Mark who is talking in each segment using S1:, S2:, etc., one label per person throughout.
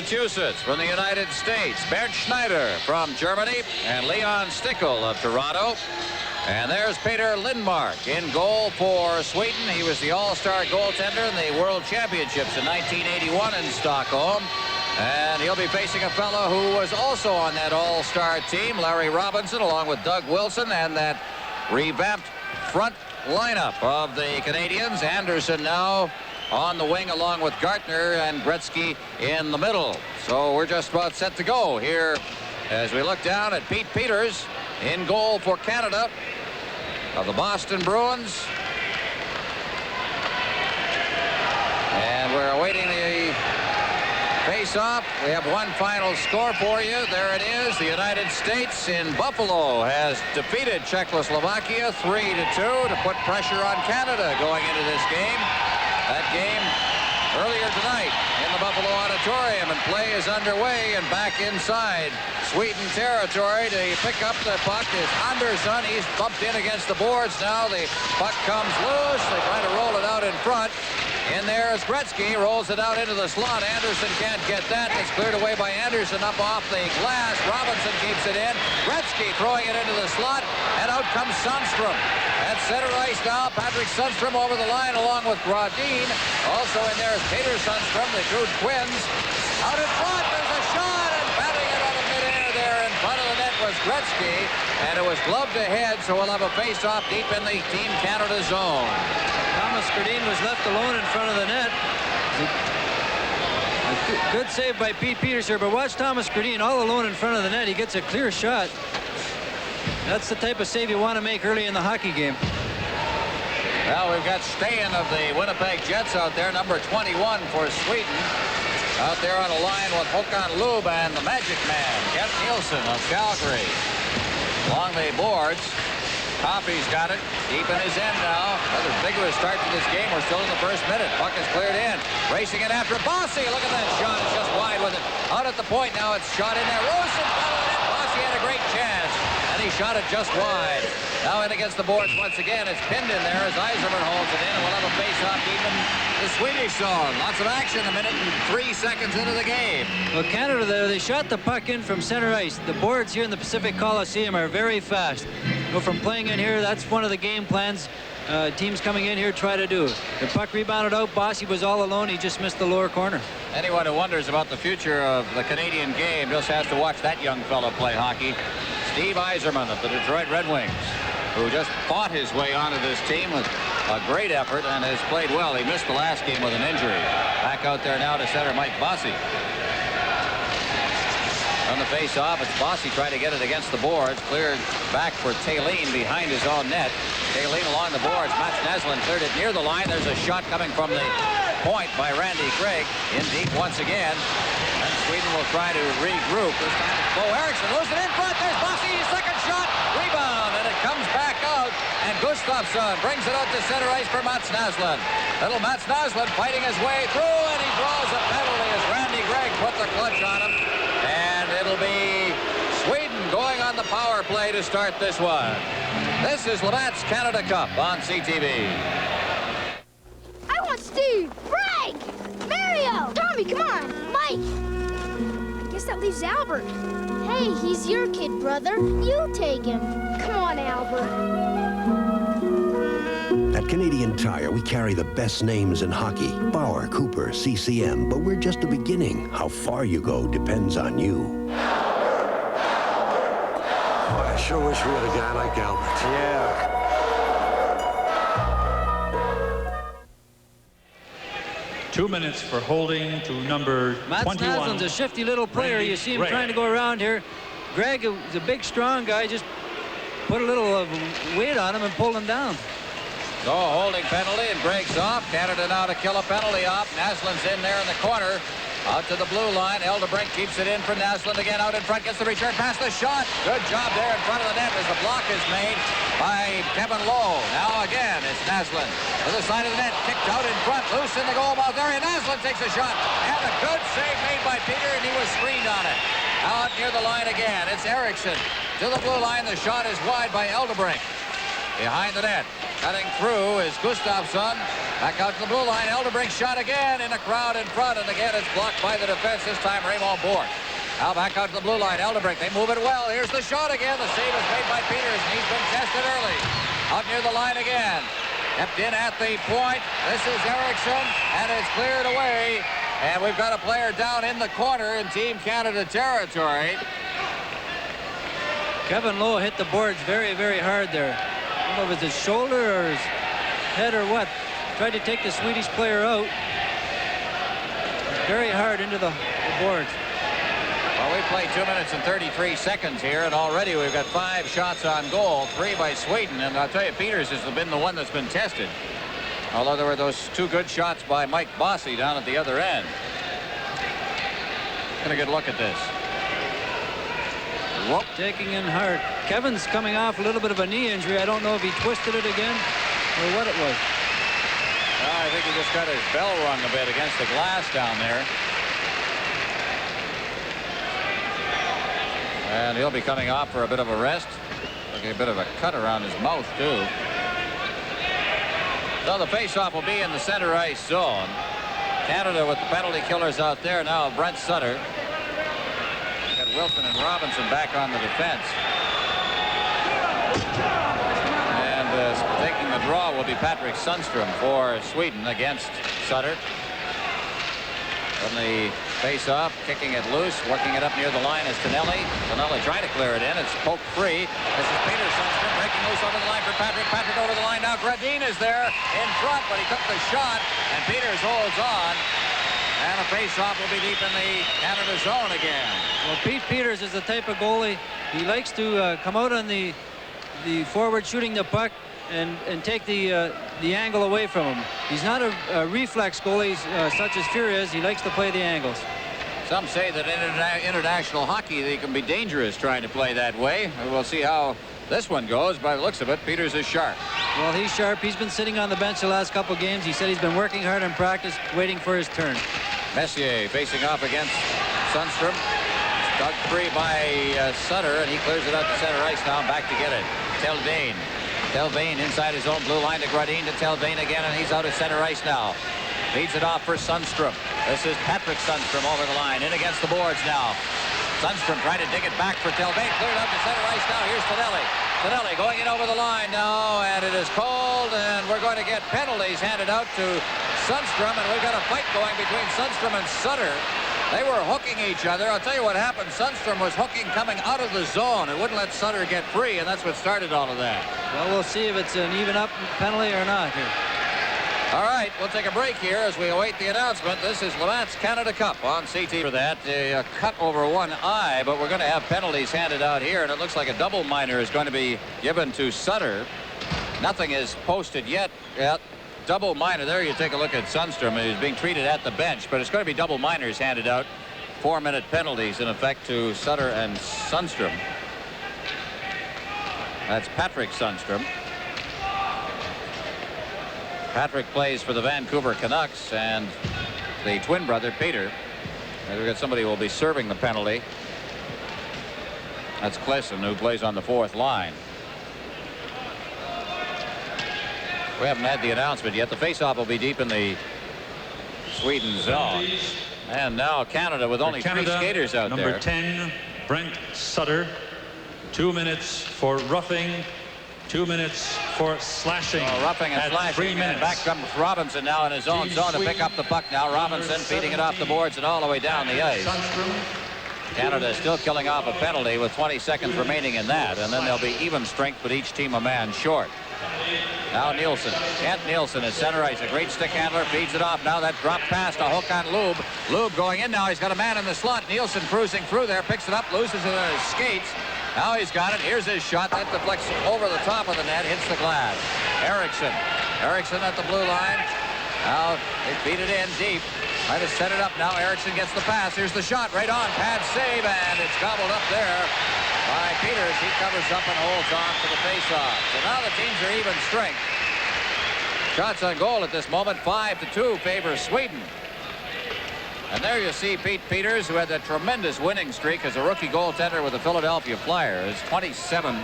S1: Massachusetts. From the United States, Bernd Schneider from Germany, and Leon Stickel of Toronto. And there's Peter Lindmark in goal for Sweden. He was the all-star goaltender in the World Championships in 1981 in Stockholm. And he'll be facing a fellow who was also on that all-star team, Larry Robinson, along with Doug Wilson, and that revamped front lineup of the Canadians. Anderson now on the wing along with Gartner and Gretzky in the middle. So we're just about set to go here as we look down at Pete Peters in goal for Canada of the Boston Bruins. And we're awaiting the face-off. We have one final score for you. There it is. The United States in Buffalo has defeated Czechoslovakia 3-2 to put pressure on Canada going into this game. That game earlier tonight in the Buffalo Auditorium, and play is underway and back inside Sweden territory. To pick up the puck is Anderson. He's bumped in against the boards now. The puck comes loose. They try to roll it out in front. In there is Gretzky, rolls it out into the slot. Anderson can't get that. It's cleared away by Anderson up off the glass. Robinson keeps it in. Gretzky throwing it into the slot, and out comes Sundstrom. At center ice now, Patrick Sundstrom over the line along with Gradin. Also in there is Peter Sundstrom, the two twins. Out in front, there's a shot, and batting it out of midair there in front of the net was Gretzky, and it was gloved ahead, so we'll have a face-off deep in the Team Canada zone.
S2: Thomas Gradin was left alone in front of the net. A good save by Pete Peters here, but watch Thomas Gradin all alone in front of the net. He gets a clear shot. That's the type of save you want to make early in the hockey game.
S1: Well, we've got Steen of the Winnipeg Jets out there, number 21 for Sweden. Out there on a line with Håkan Loob and the Magic Man, Kent Nielsen of Calgary. Along the boards, Coffey's got it deep in his end now. Another vigorous start to this game. We're still in the first minute. Puck is cleared in. Racing it after Bossy. Look at that shot. It's just wide with it. Out at the point now. It's shot in there. Rosen fell in it. Bossy had a great chance, and he shot it just wide. Now in against the boards once again. It's pinned in there as Yzerman holds it in, and we'll have a face-off deep in the Swedish zone. Lots of action. A minute and 3 seconds into the game.
S2: Well, Canada there, they shot the puck in from center ice. The boards here in the Pacific Coliseum are very fast. Well, from playing in here, that's one of the game plans teams coming in here try to do. The puck rebounded out. Bossy was all alone. He just missed the lower corner.
S1: Anyone who wonders about the future of the Canadian game just has to watch that young fellow play hockey. Steve Yzerman of the Detroit Red Wings, who just fought his way onto this team with a great effort and has played well. He missed the last game with an injury. Back out there now to center Mike Bossy. On the face-off, it's Bossy trying to get it against the boards. Cleared back for Taylene behind his own net. Taylene along the boards. Mats Naslund cleared it near the line. There's a shot coming from the point by Randy Gregg. In deep once again. And Sweden will try to regroup. This time it's Bo Eriksson. Loses it in front. There's Bossy. Second shot. Rebound. And it comes back out. And Gustafsson brings it out to center ice for Mats Naslund. Little Mats Naslund fighting his way through. And he draws a penalty as Randy Gregg put the clutch on him. It'll be Sweden going on the power play to start this one. This is Labatt's Canada Cup on CTV.
S3: I want Steve, Greg, Mario, Tommy, come on, Mike. I guess that leaves Albert. Hey, he's your kid, brother. You take him. Come on, Albert.
S4: At Canadian Tire, we carry the best names in hockey. Bauer, Cooper, CCM, but we're just the beginning. How far you go depends on you.
S5: I sure wish we had a guy like Albert.
S2: Yeah.
S6: Two minutes for holding to number 21.
S2: Mats Naslund's a shifty little player. You see him trying to go around here. Greg is a big, strong guy. Just put a little weight on him and pulled him down.
S1: So a holding penalty, and Gregg's off. Canada now to kill a penalty off. Naslund's in there in the corner. Out to the blue line. Eldebrink keeps it in for Naslund again. Out in front, gets the return pass, the shot. Good job there in front of the net as the block is made by Kevin Lowe. Now again, it's Naslund to the side of the net. Kicked out in front, loose in the goal mouth area. Naslund takes a shot. And a good save made by Peter, and he was screened on it. Out near the line again. It's Eriksson to the blue line. The shot is wide by Eldebrink. Behind the net. Cutting through is Gustafsson. Back out to the blue line. Eldebrink shot again in a crowd in front, and again it's blocked by the defense. This time Raymond Bourque. Now back out to the blue line. Eldebrink, they move it well. Here's the shot again. The save is made by Peters, and he's been tested early. Out near the line again. Kept in at the point. This is Eriksson, and it's cleared away. And we've got a player down in the corner in Team Canada territory.
S2: Kevin Lowe hit the boards very, very hard there. I don't know if it was his shoulder or his head or what. Tried to take the Swedish player out. Very hard into the boards.
S1: Well, we played 2 minutes and 33 seconds here, and already we've got 5 shots on goal, 3 by Sweden. And I'll tell you, Peters has been the one that's been tested. Although there were those 2 good shots by Mike Bossy down at the other end. Get a good look at this. Whoop.
S2: Taking in hard. Kevin's coming off a little bit of a knee injury. I don't know if he twisted it again or what it was.
S1: I think he just got his bell rung a bit against the glass down there. And he'll be coming off for a bit of a rest. Looking a bit of a cut around his mouth, too. So the faceoff will be in the center ice zone. Canada with the penalty killers out there now. Brent Sutter. Got Wilson and Robinson back on the defense. And taking the draw will be Patrick Sundstrom for Sweden against Sutter. From the face-off, kicking it loose, working it up near the line is Tonelli. Tonelli trying to clear it in. It's poked free. This is Peter Sundstrom breaking loose over the line for Patrick. Patrick over the line now. Gradin is there in front, but he took the shot, and Peters holds on. And a face-off will be deep in the Canada zone again.
S2: Well, Pete Peters is the type of goalie. He likes to come out on the forward shooting the puck and take the angle away from him. He's not a reflex goalie such as Fury is. He likes to play the angles.
S1: Some say that in international hockey they can be dangerous trying to play that way. We'll see how this one goes. By the looks of it, Peters is sharp.
S2: Well, he's sharp. He's been sitting on the bench the last couple games. He said he's been working hard in practice, waiting for his turn.
S1: Messier facing off against Sundstrom. Dug free by Sutter, and he clears it out to center ice now. Back to get it. Telvain. Telvain inside his own blue line to Gradin, to Telvain again, and he's out at center ice now. Feeds it off for Sundstrom. This is Patrick Sundstrom over the line, in against the boards now. Sundstrom trying to dig it back for Telvain. Cleared out to center ice now. Here's Tonelli. Tonelli going in over the line now, and it is called, and we're going to get penalties handed out to Sundstrom, and we've got a fight going between Sundstrom and Sutter. They were hooking each other. I'll tell you what happened. Sundstrom was hooking coming out of the zone and wouldn't let Sutter get free, and that's what started all of that.
S2: Well, we'll see if it's an even up penalty or not here.
S1: All right, we'll take a break here as we await the announcement. This is Labatt's Canada Cup on CT. For that, a cut over one eye, but we're going to have penalties handed out here, and it looks like a double minor is going to be given to Sutter. Nothing is posted yet. Double minor. There you take a look at Sundstrom. He's being treated at the bench, but it's going to be double minors handed out. 4-minute penalties in effect to Sutter and Sundstrom. That's Patrick Sundstrom. Patrick plays for the Vancouver Canucks, and the twin brother Peter. And we've got somebody who will be serving the penalty. That's Klesson, who plays on the 4th line. We haven't had the announcement yet. The faceoff will be deep in the Sweden zone. And now Canada with only 3 skaters out there.
S6: Number 10, Brent Sutter. 2 minutes for roughing. 2 minutes for slashing.
S1: Roughing and slashing.
S6: 3 minutes.
S1: And back comes Robinson now in his own zone to pick up the puck now. Robinson feeding it off the boards and all the way down the ice. Canada is still killing off a penalty with 20 seconds remaining in that. And then there'll be even strength, but each team a man short. Now Nielsen. Kent Nielsen is center ice. A great stick handler. Feeds it off. Now that drop pass to hook on Lube. Lube going in now. He's got a man in the slot. Nielsen cruising through there. Picks it up. Loses it on his skates. Now he's got it. Here's his shot. That deflects over the top of the net. Hits the glass. Eriksson. Eriksson at the blue line. Now they feed it in deep. Try to set it up now. Eriksson gets the pass. Here's the shot. Right on. Pad save. And it's gobbled up there by Peters. He covers up and holds on for the faceoff. So now the teams are even strength. Shots on goal at this moment. 5-2 favors Sweden. And there you see Pete Peters, who had that tremendous winning streak as a rookie goaltender with the Philadelphia Flyers. 27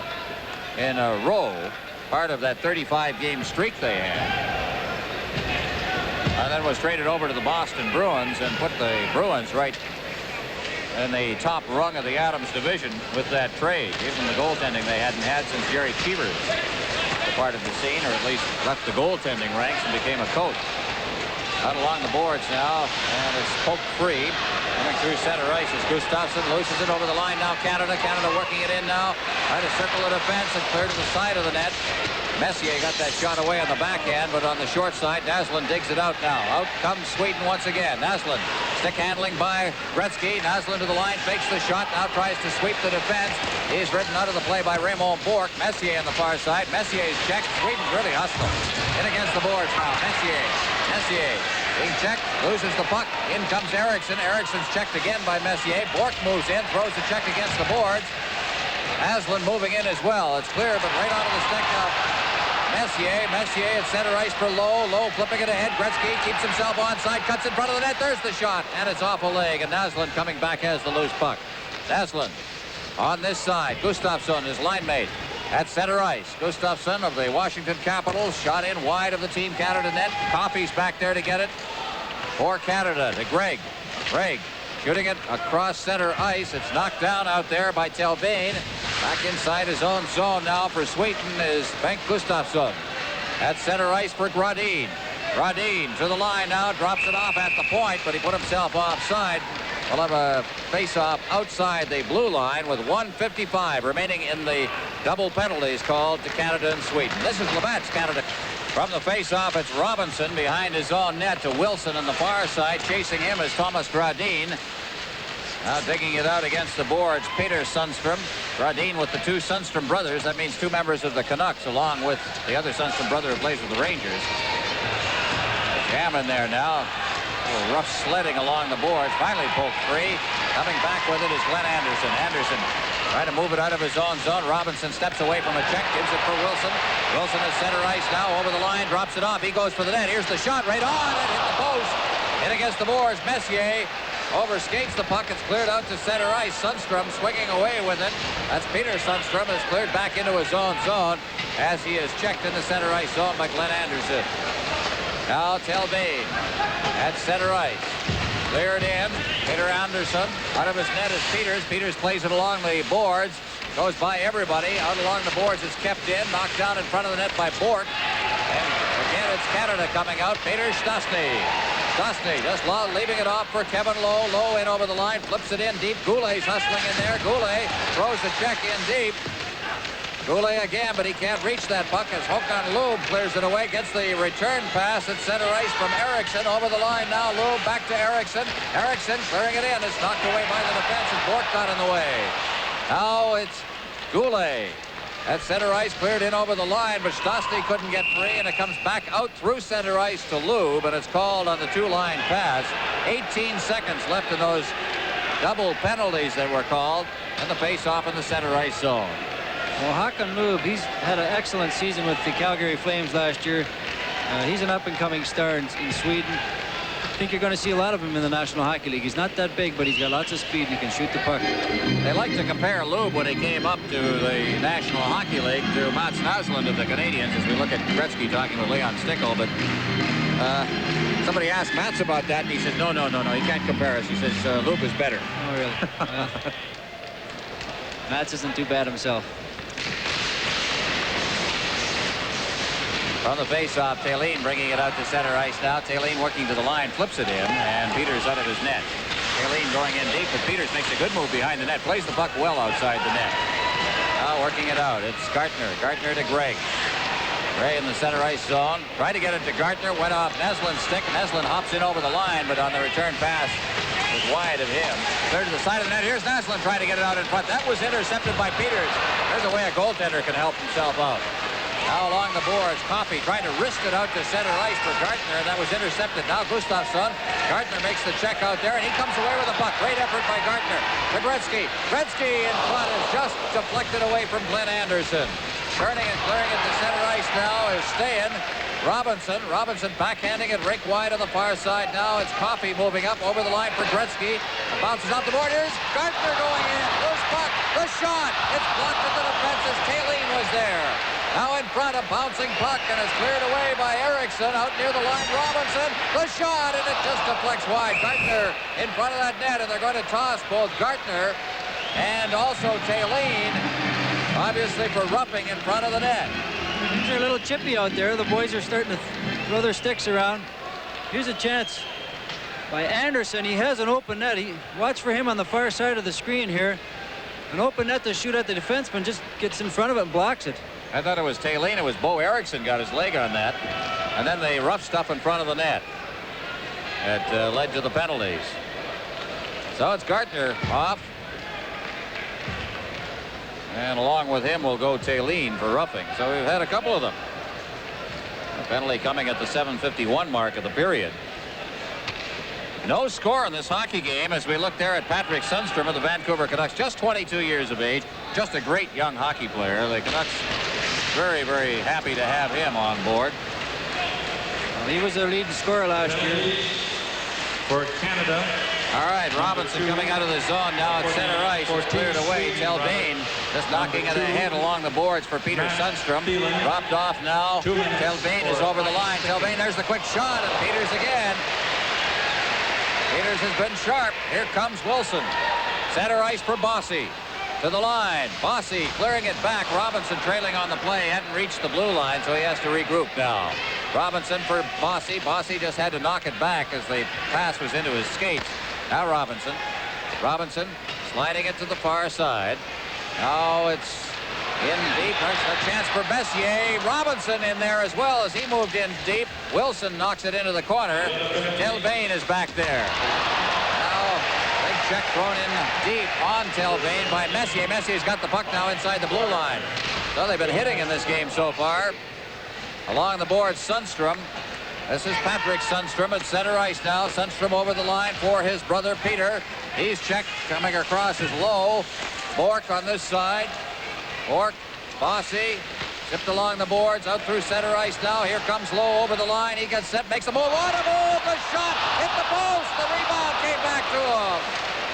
S1: in a row. Part of that 35-game streak they had. And then was traded over to the Boston Bruins and put the Bruins right in the top rung of the Adams division with that trade. Even the goaltending they hadn't had since Jerry Cheevers departed the scene, or at least left the goaltending ranks and became a coach. Out along the boards now, and it's poked free. Coming through center ice is Gustafsson, loses it over the line now. Canada working it in now. Trying to circle the defense and clear to the side of the net. Messier got that shot away on the backhand, but on the short side, Naslund digs it out now. Out comes Sweden once again. Naslund, stick handling by Gretzky. Naslund to the line, fakes the shot, now tries to sweep the defense. He's ridden out of the play by Raymond Bourque. Messier on the far side. Messier's checked. Sweden's really hostile. In against the boards now. Messier being checked, loses the puck. In comes Eriksson. Eriksson's checked again by Messier. Bourque moves in, throws the check against the boards. Naslund moving in as well. It's clear, but right onto the stick now. Messier at center ice for Lowe. Lowe flipping it ahead. Gretzky keeps himself onside, cuts in front of the net. There's the shot, and it's off a leg, and Naslund coming back has the loose puck. Naslund on this side. Gustafsson, his line mate, at center ice. Gustafsson of the Washington Capitals shot in wide of the Team Canada net. Coffey's back there to get it for Canada to Gregg. Gregg shooting it across center ice. It's knocked down out there by Telbane. Back inside his own zone now for Sweden is Bengt Gustafsson. At center ice for Gradin. Gradin to the line now, drops it off at the point, but he put himself offside. We'll have a face-off outside the blue line with 1:55 remaining in the double penalties called to Canada and Sweden. This is Labatt's Canada. From the face-off, it's Robinson behind his own net to Wilson on the far side. Chasing him is Thomas Gradin. Now digging it out against the boards, Peter Sundstrom. Gradin with the two Sundstrom brothers. That means two members of the Canucks, along with the other Sundstrom brother who plays with the Rangers. Jam in there now. A little rough sledding along the boards. Finally poked free. Coming back with it is Glenn Anderson. Anderson trying to move it out of his own zone. Robinson steps away from a check, gives it for Wilson. Wilson at center ice now, over the line, drops it off. He goes for the net. Here's the shot right on. It hit the post. In against the boards. Messier overskates the puck. It's cleared out to center ice. Sundstrom swinging away with it. That's Peter Sundstrom. Has cleared back into his own zone as he is checked in the center ice zone by Glenn Anderson. Now Telbane at center ice. Cleared in. Peter Anderson. Out of his net is Peters. Peters plays it along the boards. Goes by everybody. Out along the boards is kept in. Knocked down in front of the net by Bourque. And again, it's Canada coming out. Peter Stastny. Stastny just leaving it off for Kevin Lowe. Lowe in over the line. Flips it in deep. Goulet's hustling in there. Goulet throws the check in deep. Goulet again, but he can't reach that puck as Håkan Loob clears it away. Gets the return pass at center ice from Eriksson. Over the line now. Loob back to Eriksson. Eriksson clearing it in. It's knocked away by the defense and Bourque got in the way. Now it's Goulet. At center ice, cleared in over the line, but Stastny couldn't get free, and it comes back out through center ice to Loob, and it's called on the two-line pass. 18 seconds left in those double penalties that were called, and the face-off in the center ice zone.
S2: Well, Håkan Loob, he's had an excellent season with the Calgary Flames last year. He's an up-and-coming star in Sweden. I think you're going to see a lot of him in the National Hockey League. He's not that big, but he's got lots of speed and he can shoot the puck.
S1: They like to compare Loob when he came up to the National Hockey League to Mats Naslund of the Canadiens as we look at Gretzky talking with Leon Stickle. But somebody asked Mats about that, and he said, no, he can't compare us. He says, Loob is better.
S2: Oh, really? Well, Mats isn't too bad himself.
S1: From the face-off, Thelin bringing it out to center ice now. Thelin working to the line, flips it in, and Peters out of his net. Thelin going in deep, but Peters makes a good move behind the net. Plays the puck well outside the net. Now working it out. It's Gartner. Gartner to Gregg. Gray in the center ice zone. Tried to get it to Gartner. Went off Neslin's stick. Neslin hops in over the line, but on the return pass was wide of him. Third to the side of the net. Here's Neslin trying to get it out in front. That was intercepted by Peters. There's a way a goaltender can help himself out. Now along the boards, Coffey trying to wrist it out to center ice for Gartner, and that was intercepted. Now Gustafsson. Gartner makes the check out there, and he comes away with a puck. Great effort by Gartner. To Gretzky. Gretzky in front is just deflected away from Glenn Anderson. Turning and clearing it to center ice now is staying. Robinson backhanding it rink wide on the far side. Now it's Coffey moving up over the line for Gretzky. It bounces off the board. Here's Gartner going in. Loose puck. The shot. It's blocked at the defense as Thelin was there. Now in front, a bouncing puck, and it's cleared away by Eriksson. Out near the line, Robinson. The shot, and it just deflects wide. Gartner in front of that net, and they're going to toss both Gartner and also Taylene, obviously for roughing in front of the net.
S2: Things are a little chippy out there. The boys are starting to throw their sticks around. Here's a chance by Anderson. He has an open net. Watch for him on the far side of the screen here. An open net to shoot at the defenseman, just gets in front of it and blocks it.
S1: I thought it was Taylene. It was Bo Eriksson got his leg on that. And then the rough stuff in front of the net. It led to the penalties. So it's Gartner off. And along with him will go Taylene for roughing. So we've had a couple of them. A penalty coming at the 7:51 mark of the period. No score in this hockey game as we look there at Patrick Sundstrom of the Vancouver Canucks, just 22 years of age, just a great young hockey player. The Canucks very, very happy to have him on board.
S2: Well, he was their leading scorer last year.
S6: For Canada.
S1: All right, Robinson coming out of the zone now at center ice. It's cleared away. Telbane just knocking it ahead along the boards for Peter Sundstrom. Dropped off now. Telbane is over the line. Telbane, there's the quick shot, and Peters again. Peters has been sharp. Here comes Wilson. Center ice for Bossy. To the line. Bossy clearing it back. Robinson trailing on the play. Hadn't reached the blue line, so he has to regroup now. Robinson for Bossy. Bossy just had to knock it back as the pass was into his skates. Now Robinson. Robinson sliding it to the far side. Now it's in deep. There's a chance for Messier. Robinson in there as well as he moved in deep. Wilson knocks it into the corner. Telbane is back there. Now, big check thrown in deep on Telbane by Messier. Messier's got the puck now inside the blue line. So they've been hitting in this game so far. Along the board, Sundstrom. This is Patrick Sundstrom at center ice now. Sundstrom over the line for his brother Peter. He's checked. Coming across is Lowe. Bork on this side. Bork, Bossy, zipped along the boards, out through center ice now. Here comes Lowe over the line. He gets set, makes a move. What a move! The shot hit the post. The rebound came back to him.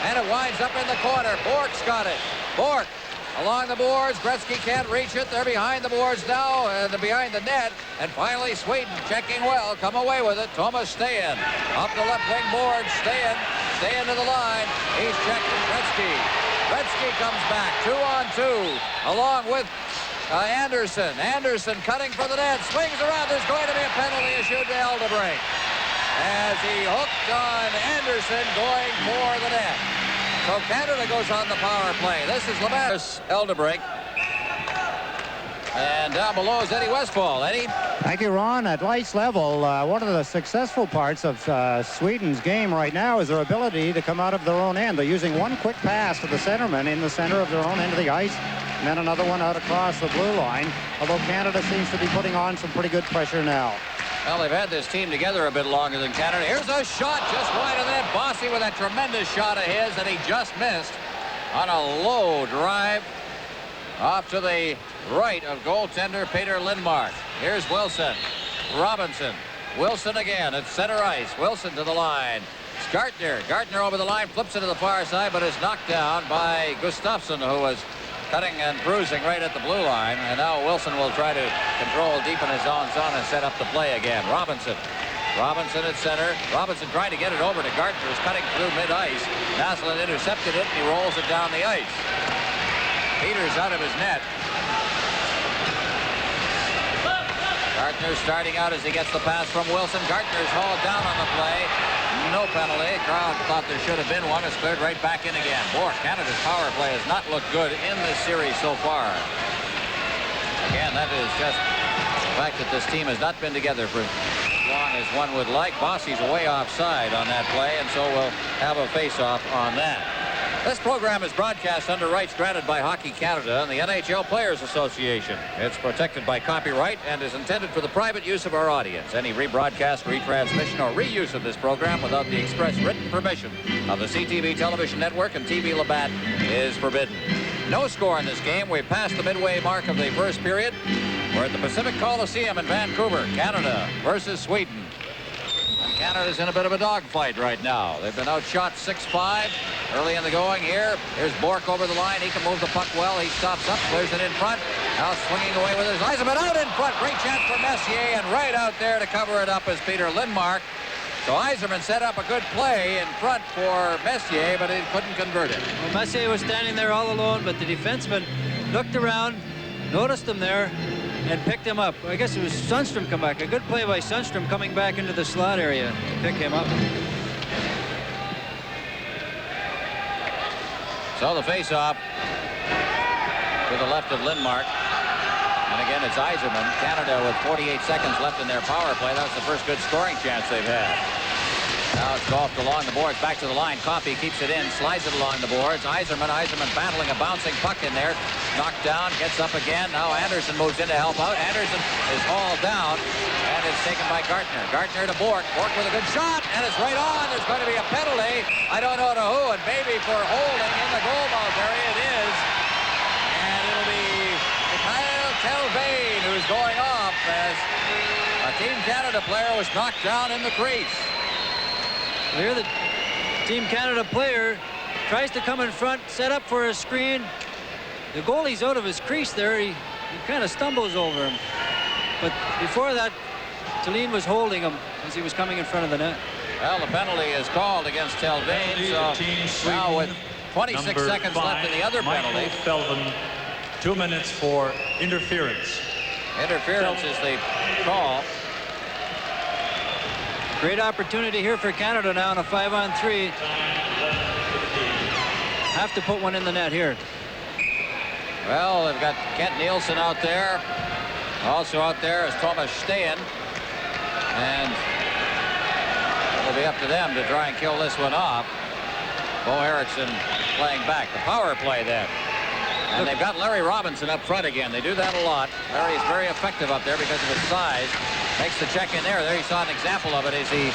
S1: And it winds up in the corner. Bork's got it. Bork along the boards. Gretzky can't reach it. They're behind the boards now, behind the net. And finally, Sweden checking well. Come away with it. Thomas Stayen. Up the left wing board. Stayen to the line. He's checking Gretzky. Gretzky comes back, 2-on-2, along with Anderson. Anderson cutting for the net, swings around. There's going to be a penalty issued to Eldebrink as he hooked on Anderson going for the net. So Canada goes on the power play. This is Eldebrink. And down below is Eddie Westfall. Eddie?
S7: Thank you, Ron. At ice level, one of the successful parts of Sweden's game right now is their ability to come out of their own end. They're using one quick pass to the centerman in the center of their own end of the ice, and then another one out across the blue line, although Canada seems to be putting on some pretty good pressure now.
S1: Well, they've had this team together a bit longer than Canada. Here's a shot just wide of the net. Bossy with a tremendous shot of his, and he just missed on a low drive off to the right of goaltender Peter Lindmark. Here's Wilson. Robinson. Wilson again at center ice. Wilson to the line. It's Gartner. Gartner over the line, flips it to the far side, but is knocked down by Gustafsson, who was cutting and cruising right at the blue line. And now Wilson will try to control deep in his own zone and set up the play again. Robinson. Robinson at center. Robinson trying to get it over to Gartner, who's cutting through mid-ice. Naslund intercepted it, and he rolls it down the ice. Peters out of his net. Gartner starting out as he gets the pass from Wilson. Gartner's hauled down on the play. No penalty. Crowd thought there should have been one. It's cleared right back in again. Bork, Canada's power play has not looked good in this series so far. Again, that is just the fact that this team has not been together for as long as one would like. Bossy's way offside on that play, and so we'll have a face-off on that. This program is broadcast under rights granted by Hockey Canada and the NHL Players Association. It's protected by copyright and is intended for the private use of our audience. Any rebroadcast, retransmission, or reuse of this program without the express written permission of the CTV Television Network and TV Labatt is forbidden. No score in this game. We've passed the midway mark of the first period. We're at the Pacific Coliseum in Vancouver, Canada versus Sweden. Canada's in a bit of a dogfight right now. They've been outshot 6-5 early in the going here. Here's Bork over the line. He can move the puck well. He stops up, clears it in front. Now swinging away with his Yzerman out in front. Great chance for Messier, and right out there to cover it up is Peter Lindmark. So Yzerman set up a good play in front for Messier, but he couldn't convert it.
S2: Well, Messier was standing there all alone, but the defenseman looked around, noticed him there, and picked him up. I guess it was Sundstrom come back. A good play by Sundstrom coming back into the slot area to pick him up.
S1: So the face-off to the left of Lindmark. And again, it's Yzerman. Canada with 48 seconds left in their power play. That was the first good scoring chance they've had. Now it's golfed along the boards, back to the line. Coffey keeps it in, slides it along the boards. Yzerman battling a bouncing puck in there. Knocked down, gets up again. Now Anderson moves in to help out. Anderson is hauled down, and it's taken by Gartner. Gartner to Bourque. Bourque with a good shot, and it's right on. There's going to be a penalty. I don't know to who, and maybe for holding in the goal mouth area it is. And it'll be Kyle Telvain who's going off as a Team Canada player was knocked down in the crease.
S2: Here the Team Canada player tries to come in front, set up for a screen. The goalie's out of his crease there. He kind of stumbles over him. But before that, Tallinn was holding him as he was coming in front of the net.
S1: Well, the penalty is called against Telvain. So now with 26 seconds left in the other penalty.
S6: Felvin, 2 minutes for interference.
S1: Interference is the call.
S2: Great opportunity here for Canada now in a 5-on-3. Have to put one in the net here.
S1: Well, they've got Kent Nielsen out there. Also out there is Thomas Steen. And it'll be up to them to try and kill this one off. Bo Eriksson playing back. The power play then. And they've got Larry Robinson up front again. They do that a lot. Larry's very effective up there because of his size. Makes the check in there. There you saw an example of it as he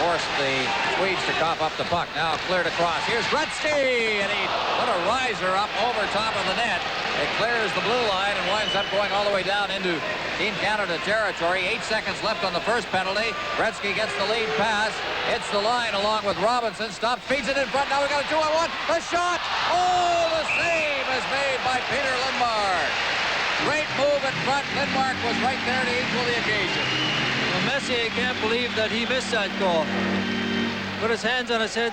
S1: forced the Swedes to cough up the puck. Now cleared across. Here's Gretzky, and he put a riser up over top of the net. It clears the blue line and winds up going all the way down into Team Canada territory. 8 seconds left on the first penalty. Gretzky gets the lead pass. Hits the line along with Robinson. Stops, feeds it in front. Now we got a 2-on-1. The shot. Oh, the save is made by Peter Lindmark. Great move in front. Lindmark was right there to equal the occasion.
S2: Well, Messier can't believe that he missed that goal. Put his hands on his head.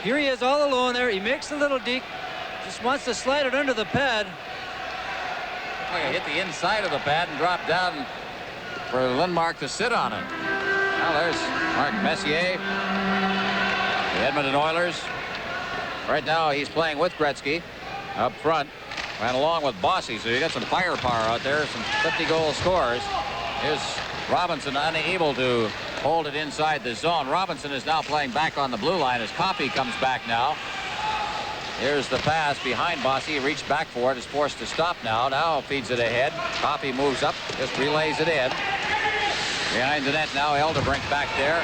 S2: Here he is all alone there. He makes a little deke. Just wants to slide it under the pad.
S1: Oh, he hit the inside of the pad and dropped down for Lindmark to sit on it. Now there's Mark Messier, the Edmonton Oilers. Right now he's playing with Gretzky up front and along with Bossy, so you got some firepower out there, some 50-goal scorers. Here's Robinson unable to hold it inside the zone. Robinson is now playing back on the blue line as Coffey comes back now. Here's the pass behind Bossy. He reached back for it. Is forced to stop now. Now feeds it ahead. Coffey moves up. Just relays it in. Behind the net now. Elderbrink back there.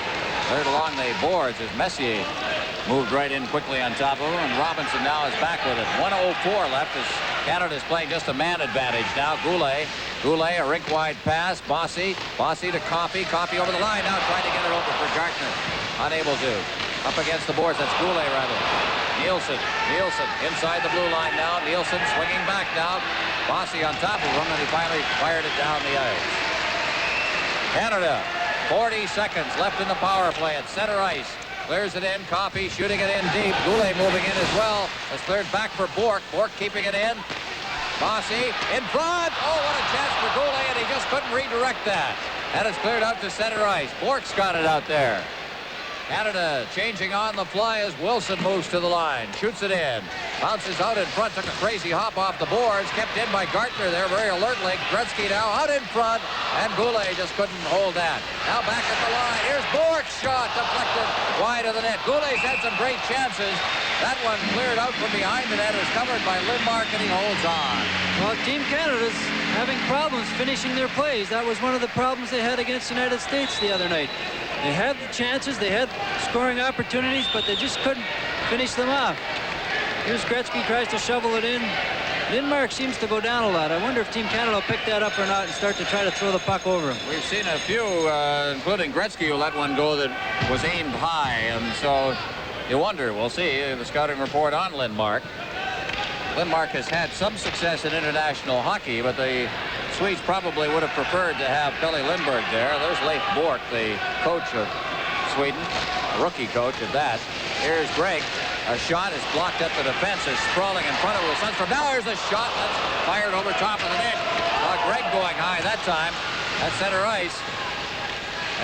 S1: Cleared along the boards as Messier moved right in quickly on top of him. And Robinson now is back with it. 1:04 left as Canada's playing just a man advantage now. Goulet, a rink-wide pass. Bossy to Coffey. Coffey over the line now trying to get it over for Gartner. Unable to. Up against the boards. That's Goulet rather. Nielsen inside the blue line now. Nielsen swinging back now. Bossy on top of him, and he finally fired it down the ice. Canada, 40 seconds left in the power play at center ice. Clears it in. Coffey shooting it in deep. Goulet moving in as well. It's cleared back for Bourque. Bourque keeping it in. Bossy in front. Oh, what a chance for Goulet, and he just couldn't redirect that. And it's cleared out to center ice. Bourque's got it out there. Canada changing on the fly as Wilson moves to the line. Shoots it in. Bounces out in front. Took a crazy hop off the boards. Kept in by Gartner there very alertly. Gretzky now out in front. And Goulet just couldn't hold that. Now back at the line. Here's Bourque's shot. Deflected wide of the net. Goulet's had some great chances. That one cleared out from behind the net. Is covered by Lindmark, and he holds on.
S2: Well, Team Canada's having problems finishing their plays. That was one of the problems they had against the United States the other night. They had the chances, they had scoring opportunities, but they just couldn't finish them off. Here's Gretzky, tries to shovel it in. Lindmark seems to go down a lot. I wonder if Team Canada will pick that up or not and start to try to throw the puck over him.
S1: We've seen a few, including Gretzky, who let one go that was aimed high, and so you wonder. We'll see the scouting report on Lindmark. Denmark has had some success in international hockey, but the Swedes probably would have preferred to have Pelle Lindbergh there. There's Leif Boork, the coach of Sweden, a rookie coach at that. Here's Greg. A shot is blocked at the defense, is sprawling in front of the Sundstrom. Now here's a shot that's fired over top of the net. Greg going high that time at center ice.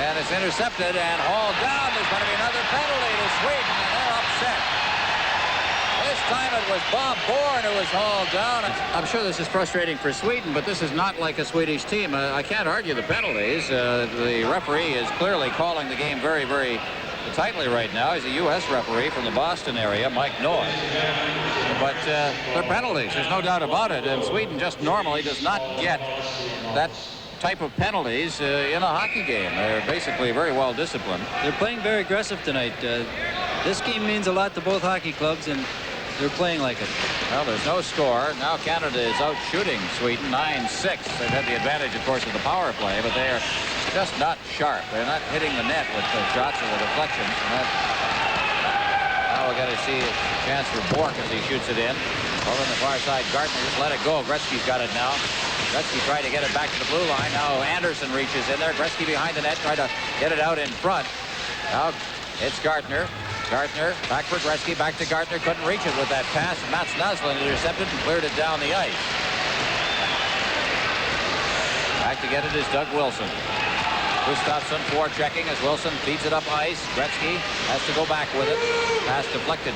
S1: And it's intercepted and hauled down. There's going to be another penalty to Sweden, and they're upset. This time it was Bob Bourne who was hauled down. I'm sure this is frustrating for Sweden, but this is not like a Swedish team. I can't argue the penalties. The referee is clearly calling the game very, very tightly right now. He's a U.S. referee from the Boston area, Mike Noah. But they're penalties. There's no doubt about it. And Sweden just normally does not get that type of penalties in a hockey game. They're basically very well disciplined.
S2: They're playing very aggressive tonight. This game means a lot to both hockey clubs, and they're playing like it.
S1: Well, there's no score. Now Canada is out shooting Sweden 9-6. They've had the advantage, of course, of the power play, but they're just not sharp. They're not hitting the net with the shots or the deflections. And now we're going to see a chance for Bourque as he shoots it in. Over on the far side, Gardner just let it go. Gretzky's got it now. Gretzky tried to get it back to the blue line. Now Anderson reaches in there. Gretzky behind the net, tried to get it out in front. Now it's Gardner. Gardner back for Gretzky, back to Gardner. Couldn't reach it with that pass. Mats Naslund intercepted and cleared it down the ice. Back to get it is Doug Wilson. Gustafsson forechecking as Wilson feeds it up ice. Gretzky has to go back with it. Pass deflected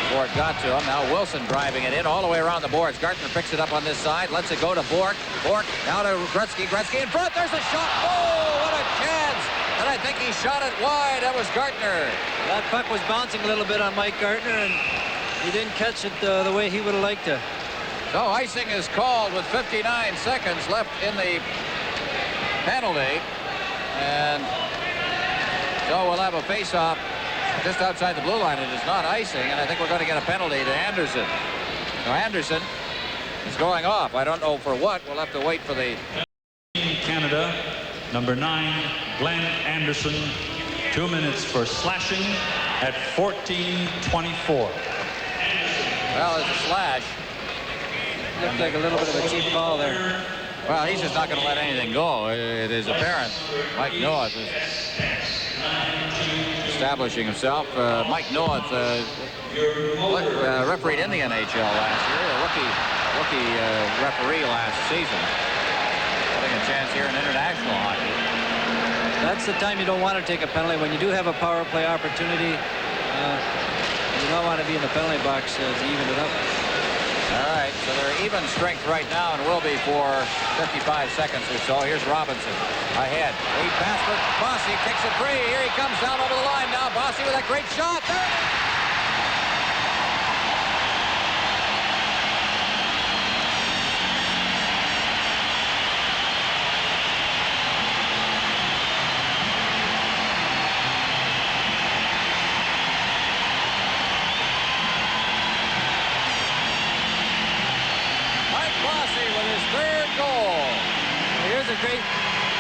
S1: before it got to him. Now Wilson driving it in all the way around the boards. Gardner picks it up on this side, lets it go to Bourque. Bourque now to Gretzky. Gretzky in front. There's a shot. Oh, what a chance! And I think he shot it wide. That was Gardner.
S2: That puck was bouncing a little bit on Mike Gardner, and he didn't catch it the way he would have liked to.
S1: So icing is called with 59 seconds left in the penalty. And so we'll have a face-off just outside the blue line. It is not icing, and I think we're going to get a penalty to Anderson. So Anderson is going off. I don't know for what. We'll have to wait for the...
S6: Canada, number 9, Glenn Anderson. 2 minutes for slashing at 14:24.
S1: Well, there's a slash.
S2: Looked like a little bit of a cheap call there.
S1: Well, he's just not going to let anything go. It is apparent. Mike North is establishing himself. Mike North refereed in the NHL last year, a rookie referee last season. Getting a chance here in international hockey.
S2: That's the time you don't want to take a penalty. When you do have a power play opportunity, you don't want to be in the penalty box to even it up.
S1: All right, so they're even strength right now and will be for 55 seconds or so. Here's Robinson ahead. Lead pass for Bossy, kicks it free. Here he comes down over the line now. Bossy with a great shot. There it is.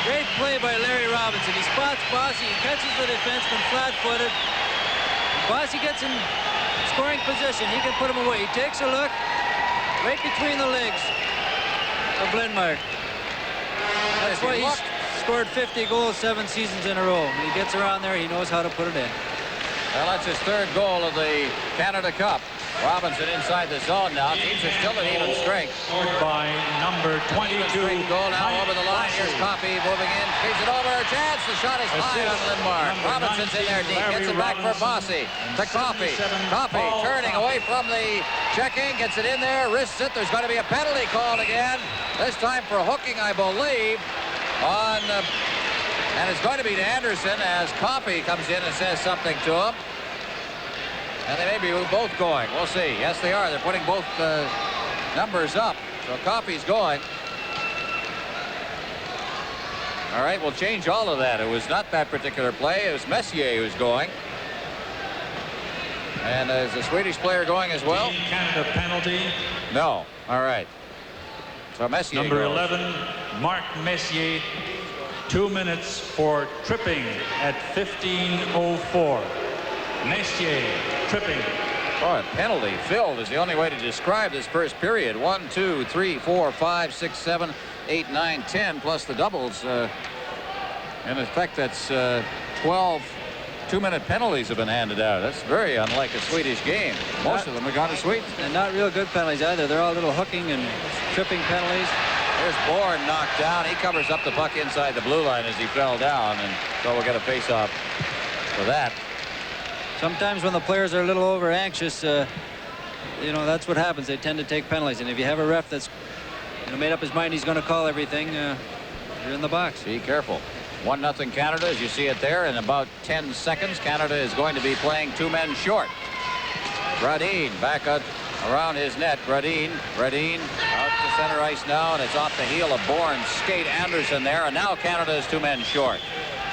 S2: Great play by Larry Robinson. He spots Bossy. He catches the defenseman flat-footed. Bossy gets in scoring position. He can put him away. He takes a look right between the legs of Lindmark. That's why he's scored 50 goals 7 seasons in a row. When he gets around there, he knows how to put it in.
S1: Well, that's his 3rd goal of the Canada Cup. Robinson inside the zone now. Teams are still at even strength.
S6: By number 22.
S1: Goal now over the line. Here's Coffey moving in. Feeds it over. A chance. The shot is high on Lindmark. Robinson's in there deep. Gets it back for Bossy. To Coffey. Coffey turning away from the checking. Gets it in there. Wrists it. There's going to be a penalty called again. This time for hooking, I believe. And it's going to be to Anderson as Coffey comes in and says something to him. And they may be both going. We'll see. Yes, they are. They're putting both numbers up. So Coffey's going. All right, we'll change all of that. It was not that particular play. It was Messier who's going. And is the Swedish player going as well?
S6: Team Canada penalty.
S1: No. All right. So Messier
S6: Number
S1: goes.
S6: 11, Mark Messier. 2 minutes for tripping at 15:04. Messier tripping.
S1: Oh, a penalty filled is the only way to describe this first period. 1, 2, 3, 4, 5, 6, 7, 8, 9, 10, plus the doubles. In effect, that's 12 two-minute penalties have been handed out. That's very unlike a Swedish game. Most of them have gone to Sweden.
S2: And not real good penalties either. They're all little hooking and tripping penalties.
S1: There's Bourne knocked down. He covers up the puck inside the blue line as he fell down, and so we'll get a face-off for that.
S2: Sometimes when the players are a little over anxious, you know, that's what happens. They tend to take penalties. And if you have a ref that's made up his mind he's going to call everything, you're in the box.
S1: Be careful. 1-0 Canada, as you see it there. In about 10 seconds, Canada is going to be playing 2 men short. Brodin back out around his net. Brodin out to center ice now, and it's off the heel of Bourne's skate. Anderson there, and now Canada is 2 men short.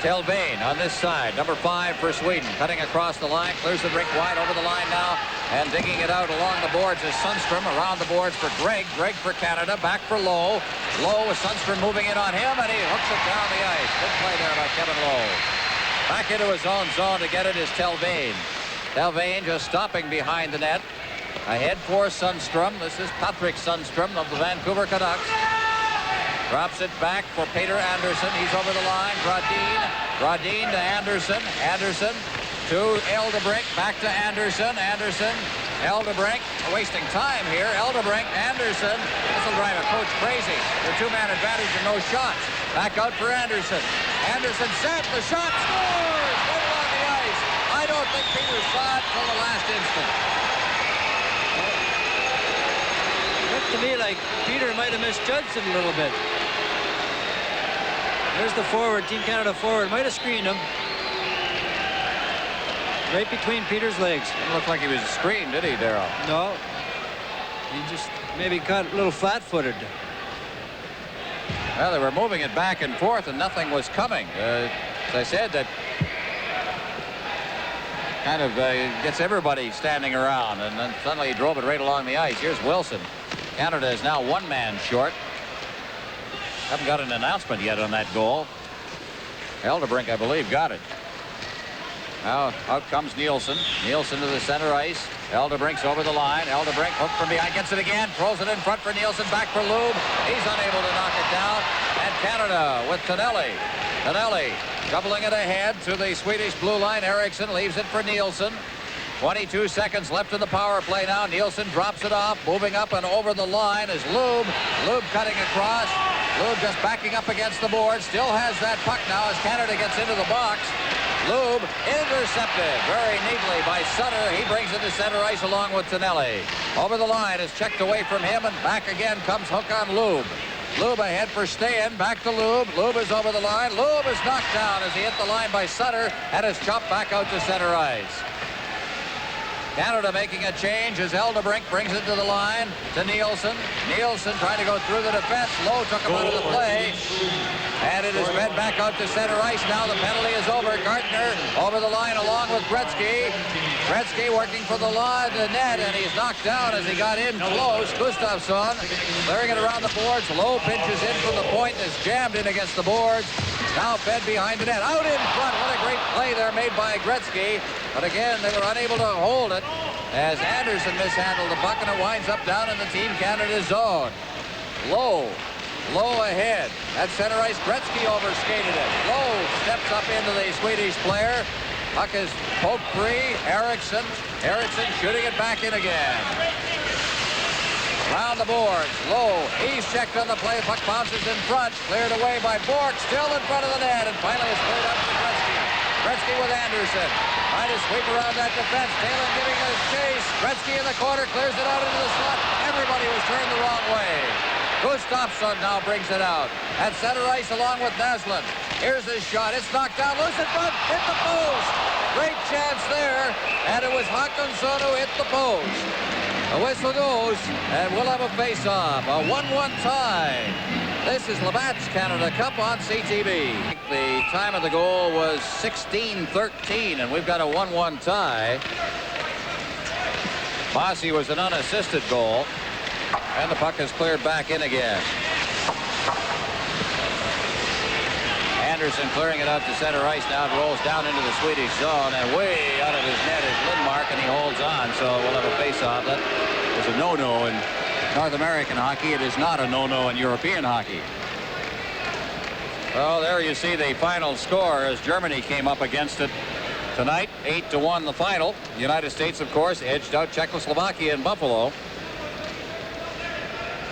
S1: Telvain on this side, number 5 for Sweden, cutting across the line, clears the rink wide over the line now, and digging it out along the boards is Sundstrom. Around the boards for Gregg for Canada, back for Lowe with Sundstrom moving in on him, and he hooks it down the ice. Good play there by Kevin Lowe. Back into his own zone to get it is Telvain. Telvain just stopping behind the net. Ahead for Sundstrom. This is Patrick Sundstrom of the Vancouver Canucks. Drops it back for Peter Anderson. He's over the line. Brodin to Anderson. Anderson to Eldebrink. Back to Anderson. Eldebrink wasting time here. Eldebrink, Anderson. This will drive a coach crazy. The 2-man advantage and no shots. Back out for Anderson. Anderson set. The shot scores. Right along the ice. I don't think Peter saw it till the last instant.
S2: Looked to me like Peter might have misjudged it a little bit. There's the forward, Team Canada forward. Might have screened him. Right between Peter's legs.
S1: Didn't look like he was screened, did he, Darryl?
S2: No. He just maybe caught a little flat-footed.
S1: Well, they were moving it back and forth, and nothing was coming. As I said, that kind of gets everybody standing around, and then suddenly he drove it right along the ice. Here's Wilson. Canada is now 1 man short. Haven't got an announcement yet on that goal. Eldebrink, I believe, got it. Now out comes Nielsen. Nielsen to the center ice. Eldebrink's over the line. Eldebrink hooked from behind, gets it again, throws it in front for Nielsen, back for Lube. He's unable to knock it down. And Canada with Tonelli. Tonelli doubling it ahead to the Swedish blue line. Eriksson leaves it for Nielsen. 22 seconds left in the power play now. Nielsen drops it off. Moving up and over the line is Lube. Lube cutting across. Lube just backing up against the board. Still has that puck now as Canada gets into the box. Lube intercepted very neatly by Sutter. He brings it to center ice along with Tonelli. Over the line is checked away from him, and back again comes hook on Lube. Lube ahead for Stahan. Back to Lube. Lube is over the line. Lube is knocked down as he hit the line by Sutter and is chopped back out to center ice. Canada making a change as Eldebrink brings it to the line to Nielsen. Nielsen trying to go through the defense. Lowe took him out of the play. And it is fed back out to center ice. Now the penalty is over. Gartner over the line along with Gretzky. Gretzky working for the line, the net, and he's knocked down as he got in close. Gustafsson clearing it around the boards. Lowe pinches in from the point and is jammed in against the boards. Now fed behind the net. Out in front. What a great play there made by Gretzky. But again, they were unable to hold it as Anderson mishandled the puck, and it winds up down in the Team Canada zone. Lowe ahead. At center ice, Gretzky overskated it. Lowe steps up into the Swedish player. Puck is poked free. Eriksson shooting it back in again. Around the boards, Lowe, he's checked on the play. Puck bounces in front, cleared away by Bork, still in front of the net, and finally it's cleared out to Gretzky. Gretzky with Anderson, trying to sweep around that defense. Taylor giving a chase. Gretzky in the corner, clears it out into the slot. Everybody was turned the wrong way. Gustafsson now brings it out. At center ice along with Naslund. Here's his shot. It's knocked down, loose in front, hit the post. Great chance there, and it was Hawkinson who hit the post. The whistle goes, and we'll have a face-off. A 1-1 tie. This is Labatt's Canada Cup on CTV. The time of the goal was 16:13, and we've got a 1-1 tie. Bossy was an unassisted goal, and the puck is cleared back in again. Anderson clearing it out to center ice. Now it rolls down into the Swedish zone, and way out of his net is Lindmark, and he holds on. So we'll have a face-off. That is a no-no in North American hockey. It is not a no-no in European hockey. Well, there you see the final score as Germany came up against it tonight. 8-1 the final. The United States, of course, edged out Czechoslovakia in Buffalo.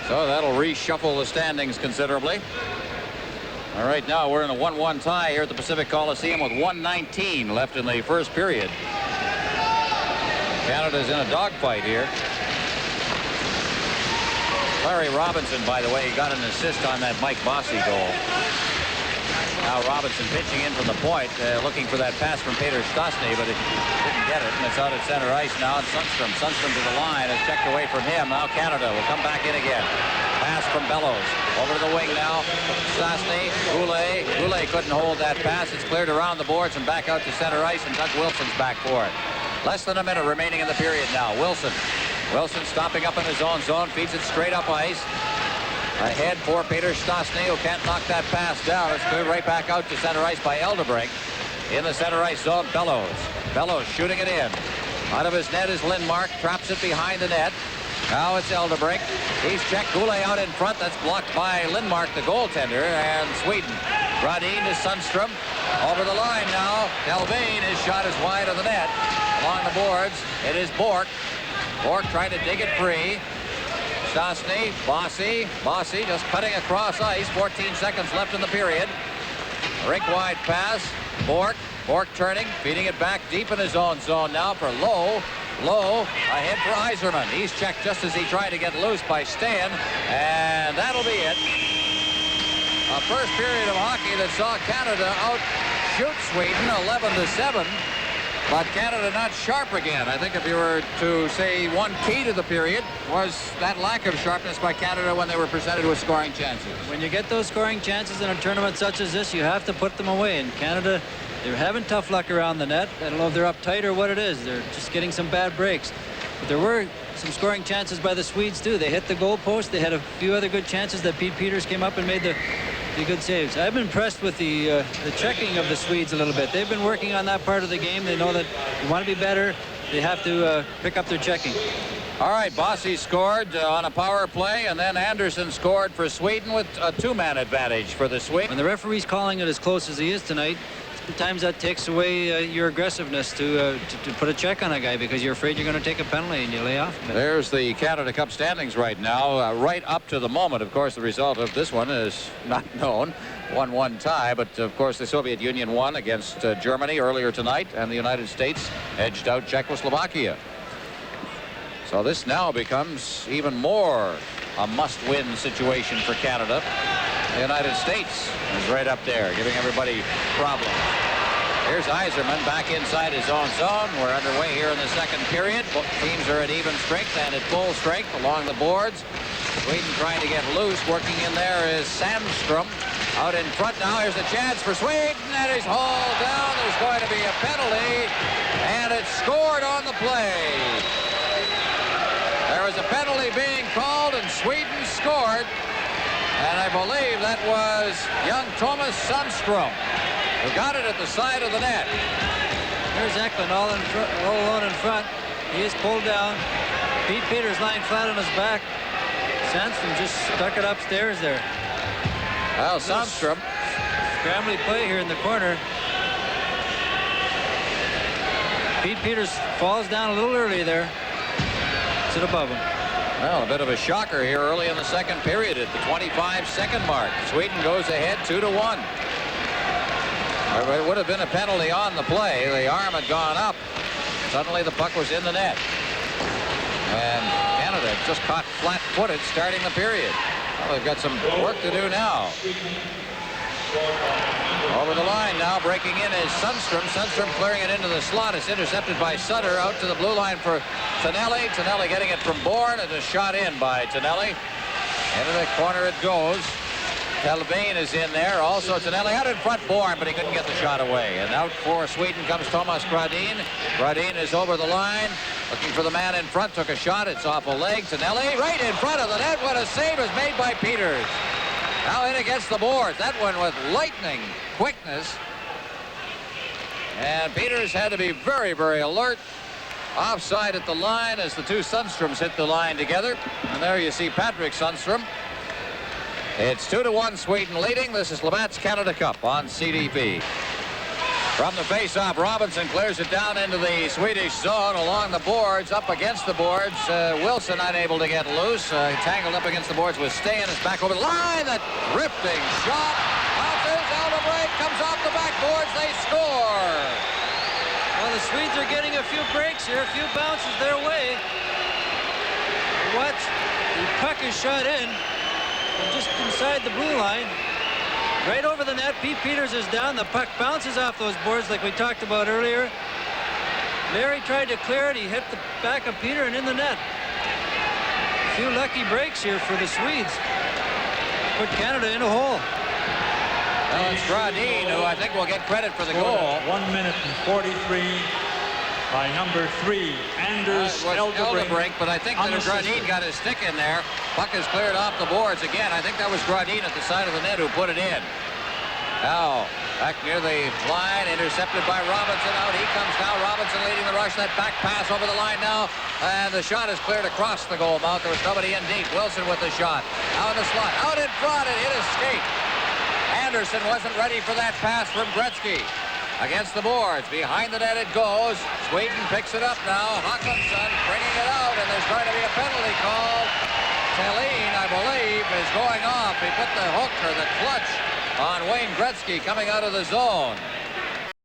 S1: So that'll reshuffle the standings considerably. All right, now we're in a 1-1 tie here at the Pacific Coliseum with 1:19 left in the first period. Canada's in a dogfight here. Larry Robinson, by the way, got an assist on that Mike Bossy goal. Now Robinson pitching in from the point, looking for that pass from Peter Stastny, but he didn't get it, and it's out at center ice now. And Sundstrom to the line, is checked away from him. Now Canada will come back in again. Pass from Bellows. Over to the wing now. Stastny, Goulet. Goulet couldn't hold that pass. It's cleared around the boards and back out to center ice, and Doug Wilson's back for it. Less than a minute remaining in the period now. Wilson stopping up in his own zone, feeds it straight up ice. Ahead for Peter Stastny, who can't knock that pass down. It's cleared right back out to center ice by Eldebrink. In the center ice zone, Bellows shooting it in. Out of his net is Lindmark, traps it behind the net. Now it's Eldebrink. He's checked. Goulet out in front. That's blocked by Lindmark, the goaltender, and Sweden. Brodin to Sundstrom. Over the line now. Delvane, his shot is wide of the net. Along the boards, it is Bork. Bork trying to dig it free. Stastny, Bossy just cutting across ice. 14 seconds left in the period. Rink-wide pass. Bork turning, feeding it back deep in his own zone now for Lowe. Ahead for Yzerman. He's checked just as he tried to get loose by Stan, and that'll be it. A first period of hockey that saw Canada outshoot Sweden 11-7. But Canada not sharp again. I think if you were to say one key to the period was that lack of sharpness by Canada when they were presented with scoring chances.
S2: When you get those scoring chances in a tournament such as this, you have to put them away. And Canada, they're having tough luck around the net. I don't know if they're uptight or what it is. They're just getting some bad breaks. But there were some scoring chances by the Swedes, too. They hit the goal post. They had a few other good chances that Pete Peters came up and made the good saves. I've been impressed with the checking of the Swedes a little bit. They've been working on that part of the game. They know that you want to be better, they have to pick up their checking.
S1: All right, Bossy scored on a power play, and then Anderson scored for Sweden with a two-man advantage for the Swedes.
S2: When the referee's calling it as close as he is tonight, sometimes that takes away your aggressiveness to put a check on a guy because you're afraid you're going to take a penalty and you lay off.
S1: There's the Canada Cup standings right now. Right up to the moment, of course, the result of this one is not known. 1-1 tie, but of course the Soviet Union won against Germany earlier tonight, and the United States edged out Czechoslovakia. So this now becomes even more a must-win situation for Canada. The United States is right up there, giving everybody problems. Here's Yzerman back inside his own zone. We're underway here in the second period. Both teams are at even strength and at full strength along the boards. Sweden trying to get loose. Working in there is Sandstrom. Out in front now. Here's a chance for Sweden, and he's hauled down. There's going to be a penalty, and it's scored on the play. There was a penalty being called, and Sweden scored. And I believe that was young Thomas Sundstrom, who got it at the side of the net.
S2: There's Eklund all alone in front. He is pulled down. Pete Peters lying flat on his back. Sandstrom just stuck it upstairs there.
S1: Well, Sandstrom.
S2: Scrambly play here in the corner. Pete Peters falls down a little early there. Sit above him.
S1: Well, a bit of a shocker here early in the second period at the 25-second mark. Sweden goes ahead 2-1. It would have been a penalty on the play. The arm had gone up. Suddenly the puck was in the net. And Canada just caught flat-footed starting the period. Well, they've got some work to do now. Over the line now, breaking in is Sundstrom. Sundstrom clearing it into the slot. It's intercepted by Sutter. Out to the blue line for Tonelli. Tonelli getting it from Bourne. It's a shot in by Tonelli. Into the corner it goes. Delvane is in there. Also Tonelli out in front, Bourne, but he couldn't get the shot away. And out for Sweden comes Thomas Brodin. Brodin is over the line. Looking for the man in front. Took a shot. It's off a leg. Tonelli right in front of the net. What a save is made by Peters. Now in against the boards. That one with lightning quickness. And Peters had to be very, very alert. Offside at the line as the two Sunstroms hit the line together. And there you see Patrick Sundstrom. It's 2-1 Sweden leading. This is Labatt's Canada Cup on CDP. From the face-off, Robinson clears it down into the Swedish zone along the boards, up against the boards. Wilson unable to get loose, tangled up against the boards with Stan. It's back over the line. That drifting shot bounces out of break, comes off the backboards. They score.
S2: Well, the Swedes are getting a few breaks here, a few bounces their way. Watch, the puck is shot in just inside the blue line. Right over the net. Pete Peters is down. The puck bounces off those boards like we talked about earlier. Larry tried to clear it. He hit the back of Peter and in the net. A few lucky breaks here for the Swedes. Put Canada in a hole.
S1: Well, it's Gradin who I think will get credit for the goal.
S6: 1 minute and 43 by number 3, Anders
S1: Eldebrink, but I think that Gradin got his stick in there. Puck is cleared off the boards again. I think that was Gradin at the side of the net who put it in. Now, back near the line, intercepted by Robinson. Out he comes now. Robinson leading the rush. That back pass over the line now. And the shot is cleared across the goal mouth. There was nobody in deep. Wilson with the shot. Out in the slot. Out in front. It hit his skate. Anderson wasn't ready for that pass from Gretzky. Against the boards. Behind the net it goes. Sweden picks it up now. Håkansson bringing it out. And there's going to be a penalty called. Thelin, I believe, is going off. He put the hook or the clutch on Wayne Gretzky coming out of the zone.